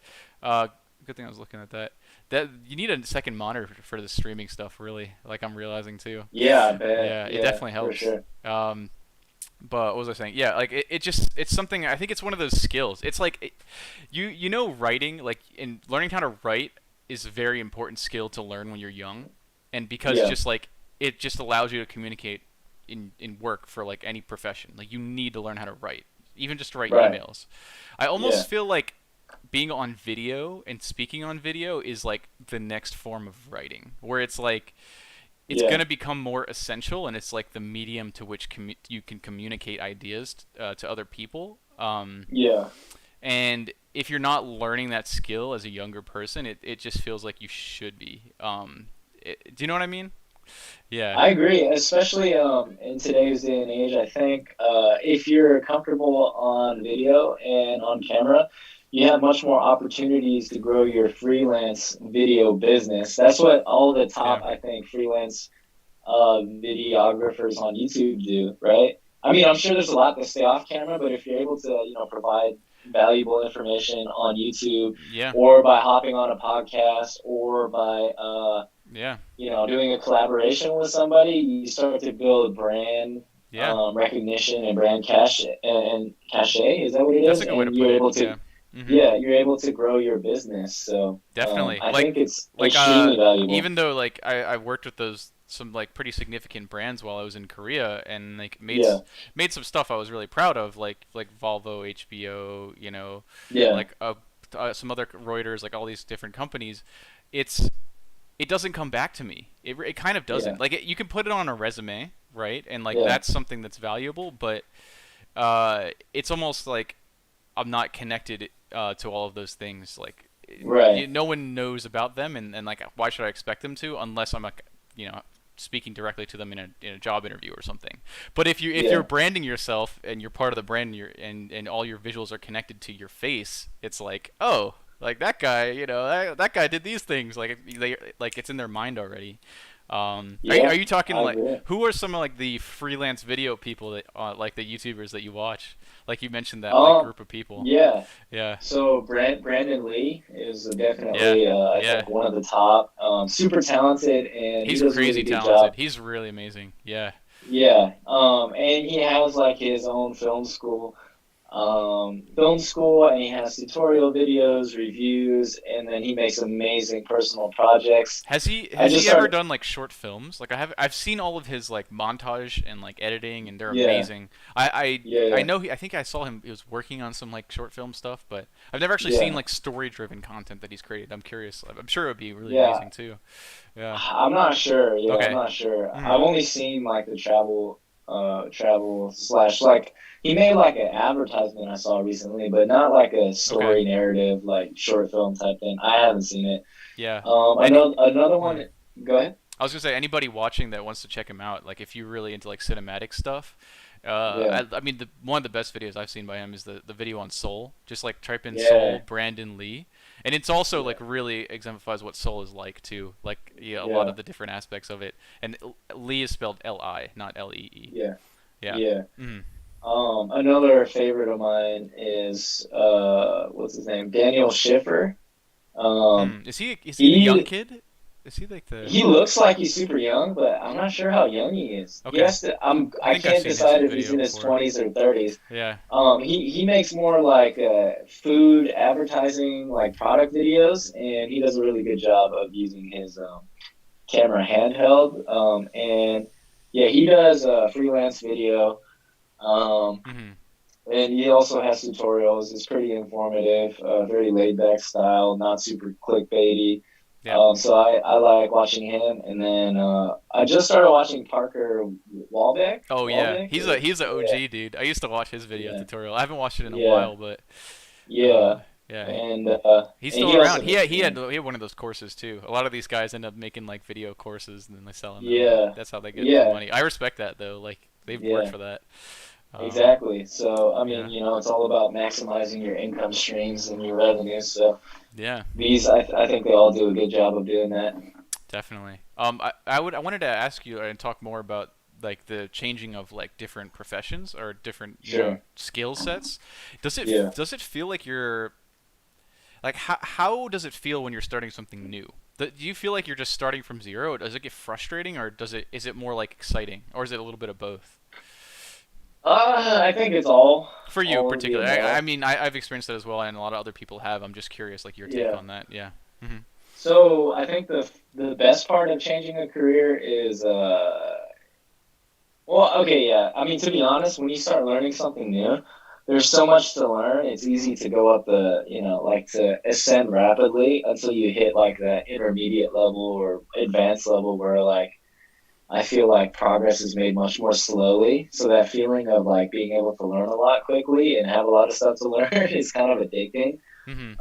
A: Uh, good thing I was looking at that. That you need a second monitor for the streaming stuff, really. Like I'm realizing too.
B: Yeah, I bet.
A: Yeah, it
B: Yeah,
A: definitely
B: for
A: helps.
B: sure.
A: Um, but what was I saying? Yeah, like it's something. I think it's one of those skills. It's like you know writing like in learning how to write is a very important skill to learn when you're young, and because
B: Yeah.
A: just like it just allows you to communicate in work for like any profession. Like you need to learn how to write, even just to write
B: Right.
A: emails. I
B: Yeah.
A: almost feel like being on video and speaking on video is like the next form of writing, where it's like it's
B: Yeah.
A: gonna become more essential, and it's like the medium to which you can communicate ideas to other people.
B: Yeah.
A: And if you're not learning that skill as a younger person, it just feels like you should be. Do you know what I mean? Yeah.
B: I agree, especially in today's day and age. I think if you're comfortable on video and on camera, you have much more opportunities to grow your freelance video business. That's what all the
A: Yeah.
B: top, I think, freelance videographers on YouTube do, right? I mean, I'm sure there's a lot that stay off camera, but if you're able to, provide valuable information on YouTube
A: Yeah.
B: or by hopping on a podcast or by
A: Yeah.
B: doing a collaboration with somebody, you start to build brand
A: Yeah.
B: recognition and brand and cachet. Is that what it
A: That's a
B: is?
A: good way to
B: And
A: put
B: you're
A: it.
B: able to,
A: Yeah. Mhm.
B: yeah, you're able to grow your business. So
A: Definitely.
B: I think it's
A: Like
B: extremely valuable.
A: even though like I worked with those some like pretty significant brands while I was in Korea and like
B: Yeah,
A: made some stuff I was really proud of like Volvo, HBO,
B: yeah,
A: like some other Reuters, like all these different companies. It's it doesn't come back to me. It kind of
B: yeah,
A: doesn't. Like you can put it on a resume, right? And like
B: yeah.
A: that's something that's valuable, but it's almost like I'm not connected to all of those things. Like,
B: Right.
A: no one knows about them, and like, why should I expect them to unless I'm like, speaking directly to them in a job interview or something. But if you're
B: Yeah,
A: branding yourself and you're part of the brand, and all your visuals are connected to your face, it's like, oh, like that guy, that guy did these things. Like like it's in their mind already. Are
B: yeah.
A: you talking
B: I
A: like
B: agree.
A: who are some of like the freelance video people that like the YouTubers that you watch? Like you mentioned that like
B: Um,
A: group of people.
B: yeah.
A: Yeah,
B: So Brandon Lee is
A: yeah,
B: definitely, I
A: yeah.
B: think, one of the top. Super talented, and he
A: He's
B: does a really
A: crazy
B: good job.
A: talented. He's really amazing. Yeah.
B: Yeah. And he has like his own film school, and he has tutorial videos, reviews, and then he makes amazing personal projects. I
A: Has
B: just
A: he ever
B: started.
A: done like short films? Like I've seen all of his like montage and like editing, and they're
B: Yeah,
A: amazing.
B: yeah,
A: I
B: yeah,
A: know I think I saw him. He was working on some like short film stuff, but I've never actually seen
B: yeah,
A: like story driven content that he's created. I'm curious. I'm sure it would be really
B: yeah.
A: amazing too. Yeah.
B: I'm not sure. Yeah, I'm
A: Okay.
B: not sure.
A: Mm.
B: I've only seen like the travel slash like he made like an advertisement I saw recently, but not like a
A: Okay.
B: story narrative like short film type thing. I haven't seen it.
A: Yeah. Any.
B: Another one.
A: Mm.
B: Go ahead.
A: I was gonna say anybody watching that wants to check him out, like if you're really into like cinematic stuff,
B: Yeah,
A: I mean one of the best videos I've seen by him is the video on Soul. Just like type in Soul
B: yeah,
A: Brandon Lee, and it's also
B: yeah,
A: like really exemplifies what Soul is like too. Like yeah, a lot
B: yeah,
A: of the different aspects of it. And Lee is spelled Li, not Lee.
B: yeah,
A: Yeah.
B: yeah.
A: Mm.
B: Another favorite of mine is what's his name? Daniel Schiffer. Um,
A: Hmm. Is he the young
B: he
A: kid? Is he like the?
B: He looks like he's super young, but I'm not sure how young he is. He
A: Okay.
B: has to.
A: I
B: I
A: think I've
B: can't
A: seen his
B: decide if he's
A: video
B: in his
A: before.
B: 20s or 30s.
A: Yeah.
B: He makes more like food advertising, like product videos, and he does a really good job of using his camera handheld. And yeah, he does freelance video. Um,
A: Hmm.
B: and he also has tutorials. It's pretty informative, very laid back style, not super clickbaity.
A: Yeah.
B: So I like watching him, and then I just started watching Parker Walbeck.
A: Oh yeah,
B: Walbeck,
A: he's a
B: yeah,
A: OG dude. I used to watch his video
B: yeah,
A: tutorial. I haven't watched it in a
B: yeah,
A: while, but
B: yeah,
A: yeah,
B: and
A: he's still
B: he
A: around.
B: also, yeah,
A: He had one of those courses too. A lot of these guys end up making like video courses and then they selling them.
B: yeah,
A: That's how they get their
B: yeah,
A: money. I respect that though. Like they've worked
B: yeah,
A: for that. Um,
B: exactly. So I mean,
A: yeah,
B: it's all about maximizing your income streams and your revenue. So
A: yeah,
B: I think they all do a good job of doing that.
A: definitely. I wanted to ask you and talk more about like the changing of like different professions or different
B: Sure.
A: skill sets.
B: Yeah.
A: Does it feel like you're like how does it feel when you're starting something new? Do you feel like you're just starting from zero? Does it get frustrating, or is it more like exciting, or is it a little bit of both?
B: I think it's all
A: For you
B: all of the
A: particularly, I
B: above.
A: mean, I've experienced that as well, and a lot of other people have. I'm just curious, like your take
B: Yeah.
A: on that. Yeah. Hmm.
B: So I think the best part of changing a career is well, okay, yeah. I mean, to be honest, when you start learning something new, there's so much to learn. It's easy to go up like to ascend rapidly until you hit like that intermediate level or advanced level where like I feel like progress is made much more slowly. So that feeling of like being able to learn a lot quickly and have a lot of stuff to learn is kind of addicting.
A: Hmm.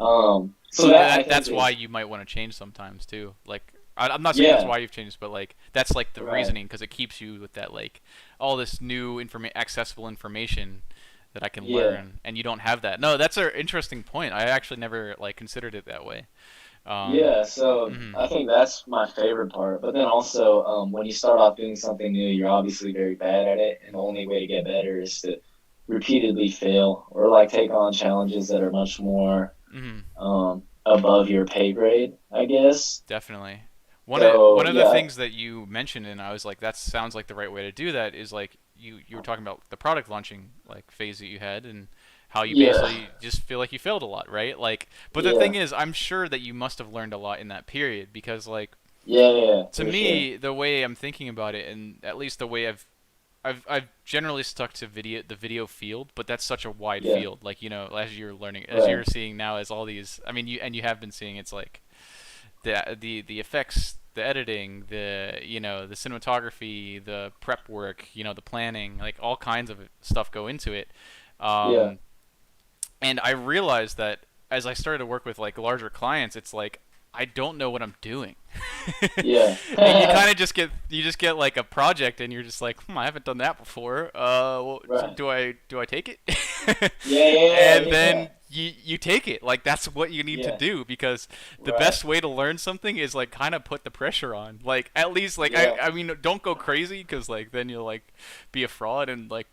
B: So
A: So
B: that I think
A: that's why
B: is
A: you might want to change sometimes too. Like I'm not saying that's
B: yeah,
A: why you've changed, but like that's like the
B: right.
A: reasoning because it keeps you with that like all this new accessible information that I can
B: Yeah.
A: learn, and you don't have that. No, that's an interesting point. I actually never like considered it that way. Um,
B: Yeah, so
A: mhm.
B: I think that's my favorite part. But then also, when you start off doing something new, you're obviously very bad at it, and the only way to get better is to repeatedly fail or like take on challenges that are much more
A: Mhm.
B: above your pay grade, I guess.
A: Definitely. One
B: So
A: of the
B: yeah,
A: things that you mentioned, and I was like, that sounds like the right way to do that. Is like you were talking about the product launching like phase that you had, and how you
B: yeah,
A: basically just feel like you failed a lot, right? Like, but the thing
B: yeah,
A: is, I'm sure that you must have learned a lot in that period because like
B: yeah, yeah,
A: to
B: for sure.
A: me, the way I'm thinking about it, and at least the way I've generally stuck to the video field, but that's such a wide
B: Yeah,
A: field. Like as you're learning, as
B: right.
A: you're seeing now, as all these, I mean, you have been seeing, it's like the effects, the editing, the cinematography, the prep work, the planning, like all kinds of stuff go into it.
B: Yeah,
A: Um, and I realized that as I started to work with like larger clients, it's like I don't know what I'm doing.
B: yeah,
A: And
B: right,
A: you just get like a project and you're just like, I haven't done that before. Well, do I take it?
B: yeah, yeah,
A: And
B: yeah,
A: then you take it. Like that's what you need to
B: yeah,
A: do because the
B: right,
A: best way to learn something is like kind of put the pressure on. Like at least like
B: yeah,
A: I mean don't go crazy because like then you'll like be a fraud and like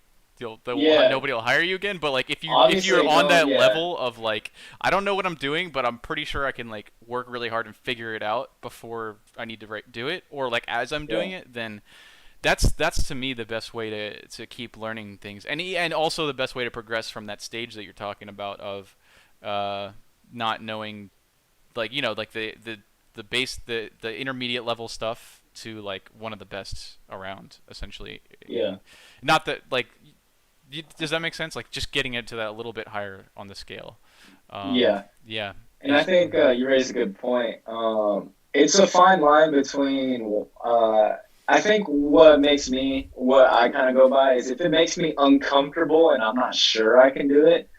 B: yeah.
A: nobody will hire you again. But like if you're
B: Obviously,
A: on
B: don't.
A: that
B: Yeah,
A: level of like I don't know what I'm doing, but I'm pretty sure I can like work really hard and figure it out before I need to do it, or like as I'm doing
B: yeah,
A: it, then that's to me the best way to keep learning things, and also the best way to progress from that stage that you're talking about of uh, not knowing like like the base the intermediate level stuff to like one of the best around essentially
B: yeah,
A: not that like does that make sense? Like just getting it to that a little bit higher on the scale.
B: yeah.
A: Yeah.
B: And I think you raise a good point. It's a fine line between. I think what I kind of go by is if it makes me uncomfortable and I'm not sure I can do it,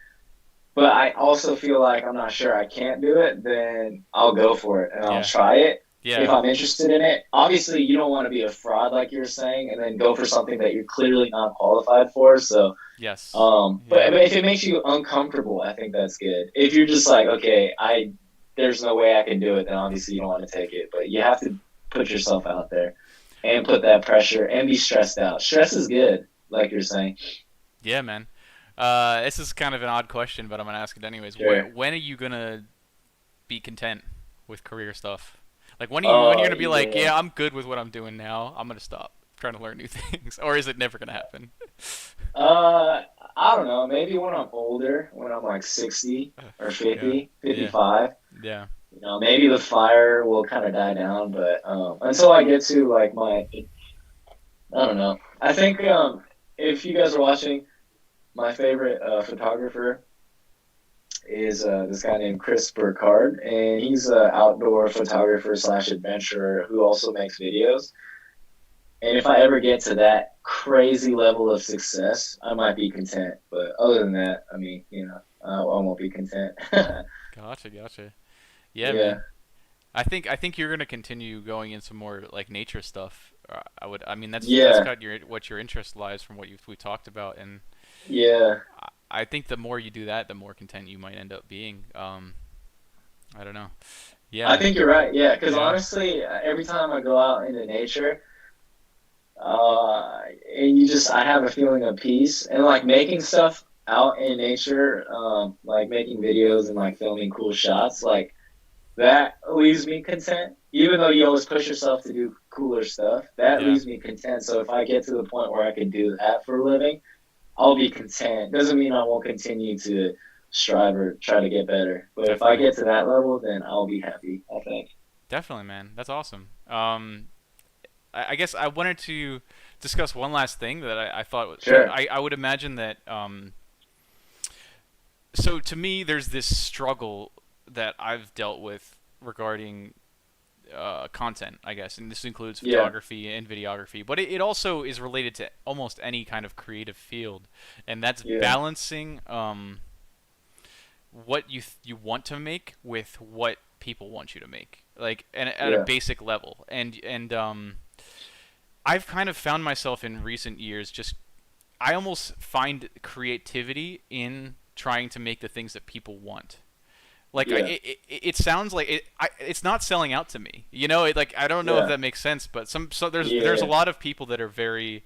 B: but I also feel like I'm not sure I can't do it, then I'll go for it and I'll
A: Yeah.
B: try it if
A: Yeah.
B: I'm interested in it. Obviously, you don't want to be a fraud like you were saying and then go for something that you're clearly not qualified for. So
A: Yes.
B: but
A: Yeah.
B: if it makes you uncomfortable, I think that's good. If you're just like, okay, there's no way I can do it, then obviously you don't want to take it. But you have to put yourself out there and put that pressure and be stressed out. Stress is good, like you're saying.
A: Yeah, man. This is kind of an odd question, but I'm gonna ask it anyways.
B: Sure.
A: When are you gonna be content with career stuff? Like when are you
B: Oh
A: gonna be like,
B: yeah.
A: yeah, I'm good with what I'm doing now. I'm gonna stop trying to learn new things, or is it never gonna happen?
B: Uh, I don't know. Maybe when I'm older, when I'm like 60 or
A: Yeah.
B: 50,
A: Yeah.
B: 55,
A: Yeah.
B: maybe the fire will kind of die down. But until I get to like I don't know. I think if you guys are watching, my favorite photographer is this guy named Chris Burkard, and he's an outdoor photographer slash adventurer who also makes videos. And if I ever get to that crazy level of success, I might be content. But other than that, I mean, I won't be content.
A: Gotcha. Gotcha. Yeah,
B: Yeah,
A: man. I think you're gonna continue going into more like nature stuff. I would. I mean, that's
B: yeah,
A: got what your interest lies from what we talked about, and
B: yeah.
A: I think the more you do that, the more content you might end up being. I don't know.
B: I
A: Yeah.
B: think you're right. Yeah, because
A: Yeah.
B: honestly, every time I go out into nature, uh, and I have a feeling of peace and like making stuff out in nature, like making videos and like filming cool shots, like that leaves me content. Even though you always push yourself to do cooler stuff, that
A: Yeah.
B: leaves me content. So if I get to the point where I can do that for a living, I'll be content. Doesn't mean I won't continue to strive or try to get better. But if I
A: Definitely.
B: get to that level, then I'll be happy, I think.
A: Definitely, man. That's awesome. I guess I wanted to discuss one last thing that I thought. So
B: Sure.
A: I would imagine that. So to me, there's this struggle that I've dealt with regarding content, I guess, and this includes
B: Yeah.
A: photography and videography, but it also is related to almost any kind of creative field, and that's
B: Yeah.
A: balancing what you want to make with what people want you to make, like, and at a
B: Yeah.
A: basic level, and I've kind of found myself in recent years just I almost find creativity in trying to make the things that people want. Like
B: Yeah.
A: it sounds like it's not selling out to me. Like I don't know if
B: Yeah.
A: that makes sense, but there's a
B: Yeah.
A: lot of people that are very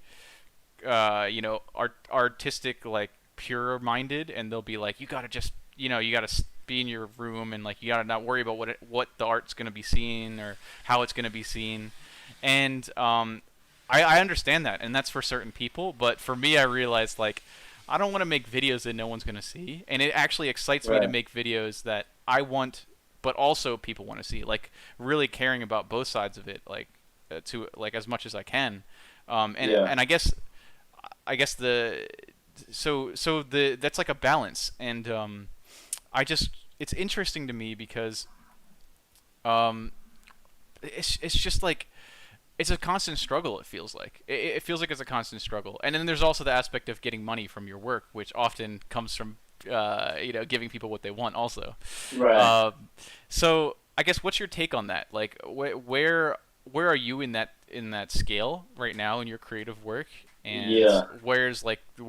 A: artistic, like pure minded, and they'll be like, you gotta just you gotta be in your room, and like you gotta not worry about what the art's gonna be seen or how it's gonna be seen, and I understand that, and that's for certain people. But for me, I realized like I don't want to make videos that no one's gonna see, and it actually excites me to
B: Right.
A: make videos that I want, but also people want to see. Like really caring about both sides of it, like to like as much as I can.
B: Yeah.
A: And I guess the that's like a balance, and I just it's interesting to me because um, it's just like it's a constant struggle. It feels like it feels like it's a constant struggle, and then there's also the aspect of getting money from your work, which often comes from giving people what they want. Also,
B: Right.
A: um, so I guess what's your take on that? Like, where are you in that scale right now in your creative work, and
B: Yeah.
A: where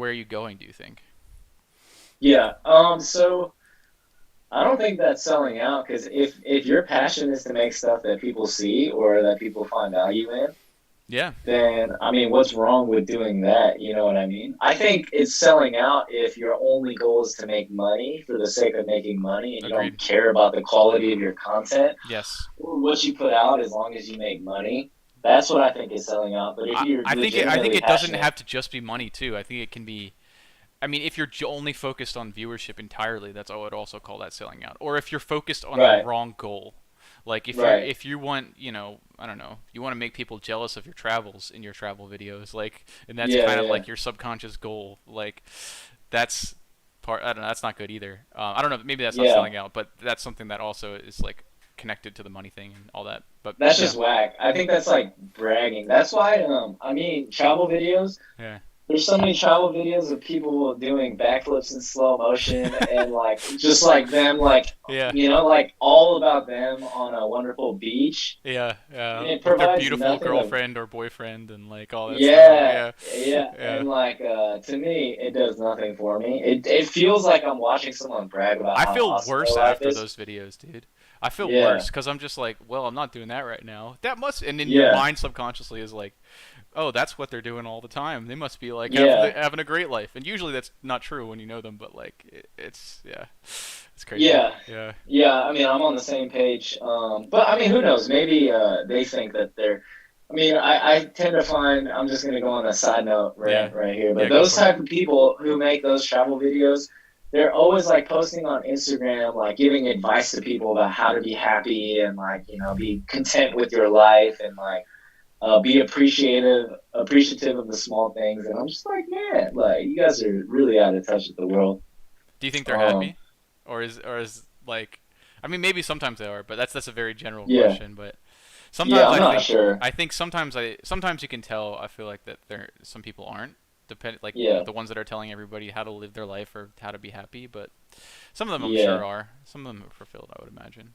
A: are you going? Do you think?
B: Yeah. So I don't think that's selling out because if your passion is to make stuff that people see or that people find value in,
A: Yeah,
B: then I mean, what's wrong with doing that? You know what I mean? I think it's selling out if your only goal is to make money for the sake of making money and you don't
A: agreed.
B: care about the quality of your content
A: Yes.
B: or what you put out as long as you make money. That's what I think is selling out. But if you're
A: I think
B: legitimately
A: it doesn't
B: passionate,
A: have to just be money too. I think it can be. I mean, if you're only focused on viewership entirely, that's I would also call that selling out. Or if you're focused on the
B: right,
A: wrong goal, like
B: right,
A: if you want, I don't know, you want to make people jealous of your travels in your travel videos, like, and that's
B: yeah,
A: kind of
B: yeah,
A: like your subconscious goal, like, that's part. I don't know. That's not good either. I don't know. Maybe that's not
B: yeah.
A: selling out, but that's something that also is like connected to the money thing and all that. But
B: That's
A: yeah,
B: just whack. I think that's like bragging. That's why, I mean, travel videos.
A: yeah,
B: There's so many travel videos of people doing backflips in slow motion and like just like them, like
A: yeah.
B: like all about them on a wonderful beach.
A: Yeah, yeah,
B: It
A: with their
B: provides
A: beautiful
B: nothing of
A: girlfriend or boyfriend and like all that stuff.
B: yeah,
A: Yeah,
B: yeah,
A: yeah.
B: and like to me, it does nothing for me. It feels like I'm watching someone brag about
A: I
B: how
A: feel
B: awesome their
A: worse
B: life
A: after
B: is.
A: those videos, dude. I feel
B: Yeah,
A: worse because I'm just like, well, I'm not doing that right now. That must, and then your
B: yeah,
A: mind subconsciously is like, oh, that's what they're doing all the time. They must be like
B: yeah.
A: having a great life. And usually that's not true when you know them, but like it's yeah, it's crazy.
B: Yeah,
A: Yeah,
B: yeah. I mean, I'm on the same page. But I mean, who knows? Maybe they think that they're. I mean, I tend to find I'm just going to go on a side note
A: yeah,
B: rant right here, but
A: yeah. Go
B: those
A: for it.
B: type of people who make those travel videos, they're always like posting on Instagram, like giving advice to people about how to be happy and like be content with your life and like be appreciative of the small things. And I'm just like, man, like you guys are really out of touch with the world.
A: Do you think they're
B: Um,
A: happy, or is like, I mean, maybe sometimes they are, but that's a very general
B: yeah,
A: question. But
B: yeah.
A: sometimes
B: I'm not sure.
A: I think sometimes you can tell. I feel like that there some people aren't like
B: Yeah.
A: the ones that are telling everybody how to live their life or how to be happy. But some of them I'm sure
B: Yeah.
A: are. Some of them are fulfilled. I would imagine.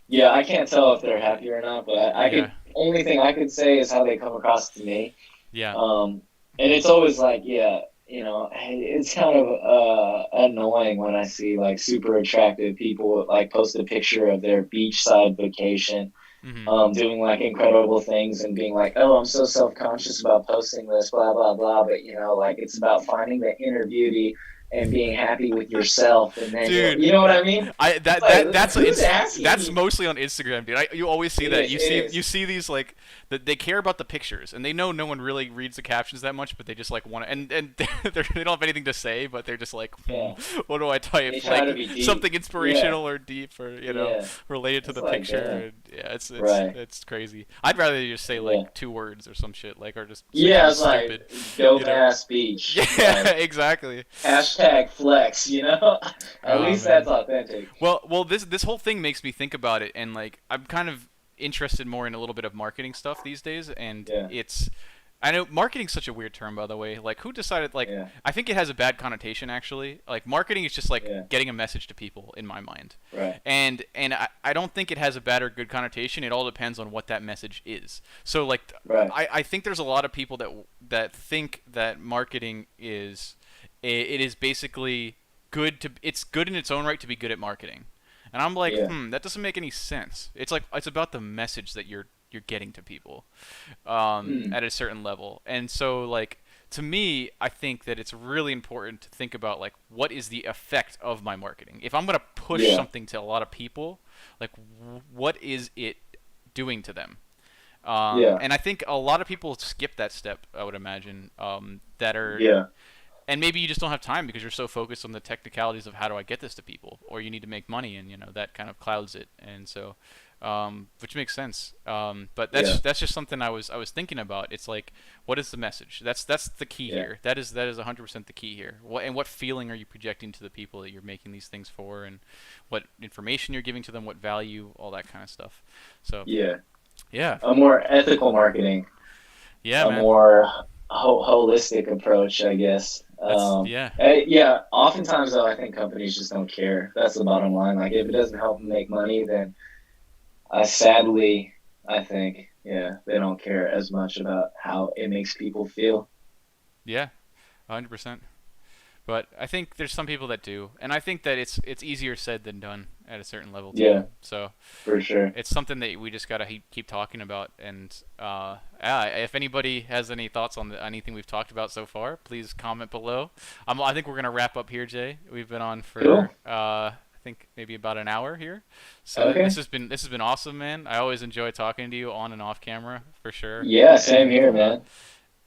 B: Yeah, I can't tell if they're happy or not, but I
A: Yeah,
B: could only thing I could say is how they come across to me.
A: yeah,
B: And it's always like, yeah, it's kind of annoying when I see like super attractive people like post a picture of their beachside vacation,
A: hmm
B: doing like incredible things and being like, oh, I'm so self-conscious about posting this, blah blah blah. But like it's about finding the inner beauty and being happy with yourself, and then
A: dude.
B: you know what I mean?
A: I
B: It's
A: that
B: like
A: that that's
B: who's
A: it's
B: asking
A: that's
B: you?
A: mostly on Instagram, dude. You always see
B: It
A: that.
B: is. It
A: You
B: is.
A: see these like that they care about the pictures, and they know no one really reads the captions that much, but they just like want to, and they don't have anything to say, but they're just like,
B: Yeah.
A: what do I
B: They
A: type?
B: try
A: Like
B: to be deep.
A: something
B: Yeah.
A: inspirational or deep or
B: Yeah.
A: related to
B: It's
A: the
B: like,
A: picture.
B: damn.
A: And, yeah, it's
B: Right.
A: it's crazy. I'd rather just say
B: Yeah.
A: like two words or some shit, like or just say
B: Yeah.
A: something
B: It's like
A: stupid, you
B: dope
A: know?
B: ass beach.
A: Yeah,
B: Like
A: exactly.
B: hashtag flex. At
A: Oh
B: least that's
A: man.
B: authentic.
A: Well, this whole thing makes me think about it, and like I'm kind of interested more in a little bit of marketing stuff these days, and
B: Yeah.
A: it's I know marketing's such a weird term, by the way. Like, who decided? Like,
B: Yeah.
A: I think it has a bad connotation actually. Like, marketing is just like
B: Yeah.
A: getting a message to people in my mind,
B: Right.
A: and I don't think it has a bad or good connotation. It all depends on what that message is. So like,
B: Right.
A: I think there's a lot of people that think that marketing it is basically it's good in its own right to be good at marketing. And I'm like,
B: Yeah.
A: that doesn't make any sense. It's like it's about the message that you're getting to people
B: Mm.
A: at a certain level. And so like to me, I think that it's really important to think about like what is the effect of my marketing. If I'm gonna push
B: Yeah.
A: something to a lot of people, like what is it doing to them?
B: Yeah.
A: And I think a lot of people skip that step. I would imagine that are
B: Yeah.
A: and maybe you just don't have time because you're so focused on the technicalities of how do I get this to people, or you need to make money, and that kind of clouds it, and so, which makes sense. But
B: Yeah.
A: that's just something I was thinking about. It's like, what is the message? That's the key
B: Yeah.
A: here. That is 100% the key here. What feeling are you projecting to the people that you're making these things for, and what information you're giving to them, what value, all that kind of stuff. So
B: Yeah.
A: yeah,
B: A more ethical marketing,
A: yeah,
B: a
A: man.
B: more holistic approach, I guess.
A: That's yeah.
B: Yeah. Oftentimes, though, I think companies just don't care. That's the bottom line. Like, if it doesn't help them make money, then sadly, I think, yeah, they don't care as much about how it makes people feel.
A: Yeah, 100%. But I think there's some people that do, and I think that it's easier said than done at a certain level too.
B: Yeah,
A: So
B: for sure.
A: it's something that we just gotta keep talking about. And yeah, if anybody has any thoughts on anything we've talked about so far, please comment below. I think we're gonna wrap up here, Jay. We've been on
B: Cool.
A: for I think maybe about an hour here. So
B: Okay.
A: this has been awesome, man. I always enjoy talking to you on and off camera for sure.
B: Yeah, same
A: And
B: here, man.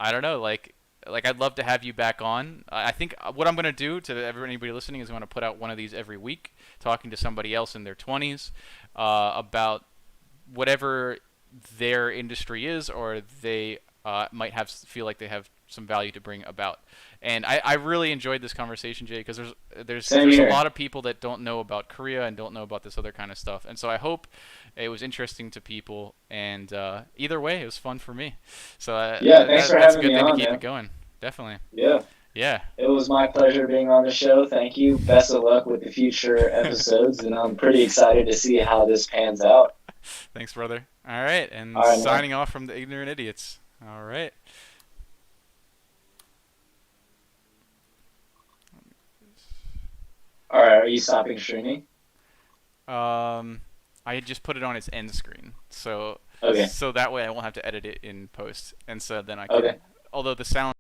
A: I don't know, like I'd love to have you back on. I think what I'm gonna do to anybody listening is I'm gonna put out one of these every week, talking to somebody else in their 20s about whatever their industry is, or they might feel like they have some value to bring about. And I really enjoyed this conversation, Jay, because
B: Same
A: there's a
B: here.
A: lot of people that don't know about Korea and don't know about this other kind of stuff. And so I hope it was interesting to people. And either way, it was fun for me. So
B: Yeah, thanks for
A: that's a
B: having
A: good
B: me
A: thing to
B: on,
A: keep it
B: man.
A: going. Definitely.
B: Yeah,
A: Yeah.
B: it was my pleasure being on the show. Thank you. Best of luck with the future episodes, and I'm pretty excited to see how this pans out.
A: Thanks, brother. All right, and
B: All right, man.
A: signing off from the ignorant idiots. All right.
B: All right, are you stopping streaming?
A: I just put it on its end screen, so
B: Okay.
A: that way I won't have to edit it in post, and so then I
B: Okay.
A: can. Although the sound